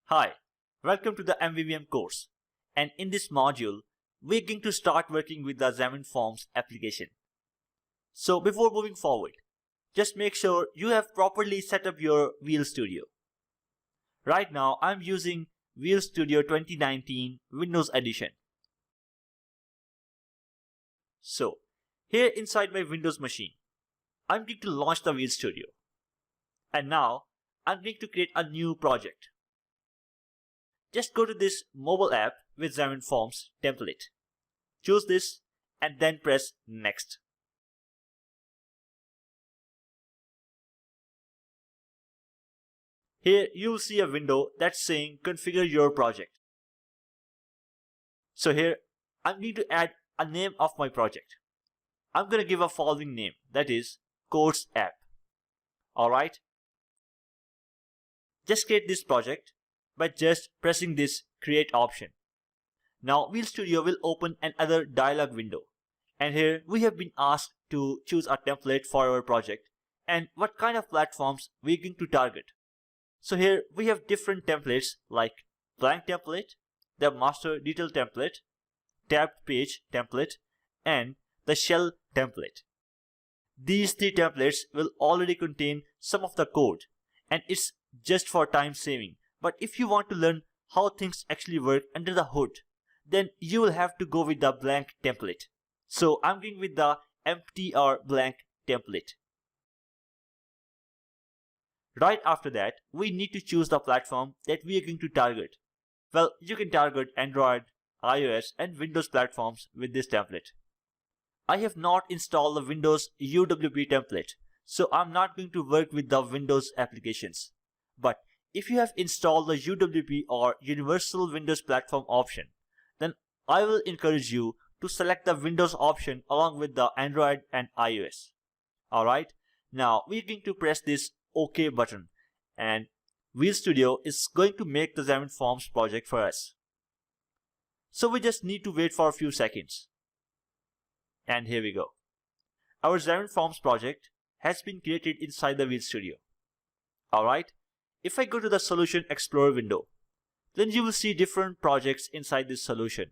Hi, welcome to the MVVM course, and in this module, we're going to start working with the Xamarin Forms application. So before moving forward, just make sure you have properly set up your Visual Studio. Right now, I'm using Visual Studio 2019 Windows Edition. So, here inside my Windows machine, I'm going to launch the Visual Studio. And now, I'm going to create a new project. Just go to this mobile app with Xamarin Forms template. Choose this and then press Next. Here you will see a window that's saying Configure your project. So here I'm going to add a name of my project. I'm going to give a following name, that is Course App. Alright. Just create this project by just pressing this Create option. Now Visual Studio will open another dialog window, and here we have been asked to choose a template for our project and what kind of platforms we're going to target. So here we have different templates like blank template, the master detail template, tabbed page template, and the shell template. These three templates will already contain some of the code, and it's just for time saving. But if you want to learn how things actually work under the hood, then you will have to go with the blank template. So I'm going with the empty or blank template. Right after that, we need to choose the platform that we are going to target. Well, you can target Android, iOS, and Windows platforms with this template. I have not installed the Windows UWP template, so I'm not going to work with the Windows applications. But if you have installed the UWP or Universal Windows Platform option, then I will encourage you to select the Windows option along with the Android and iOS. Alright, now we're going to press this OK button, and Visual Studio is going to make the Xamarin Forms project for us. So we just need to wait for a few seconds. And here we go. Our Xamarin Forms project has been created inside the Visual Studio. Alright, if I go to the Solution Explorer window, then you will see different projects inside this solution.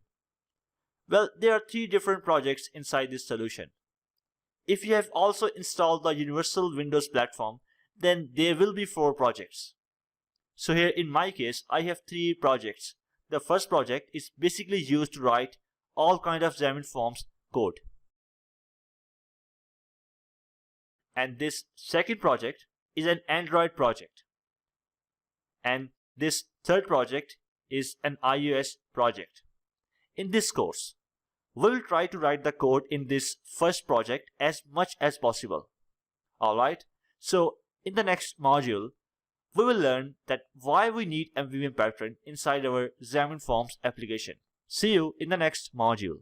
Well, there are 3 different projects inside this solution. If you have also installed the Universal Windows Platform, then there will be 4 projects. So here in my case, I have 3 projects. The first project is basically used to write all kind of Xamarin Forms code. And this second project is an Android project. And this third project is an iOS project. In this course, we will try to write the code in this first project as much as possible. Alright, so in the next module, we will learn that why we need MVVM pattern inside our Xamarin Forms application. See you in the next module.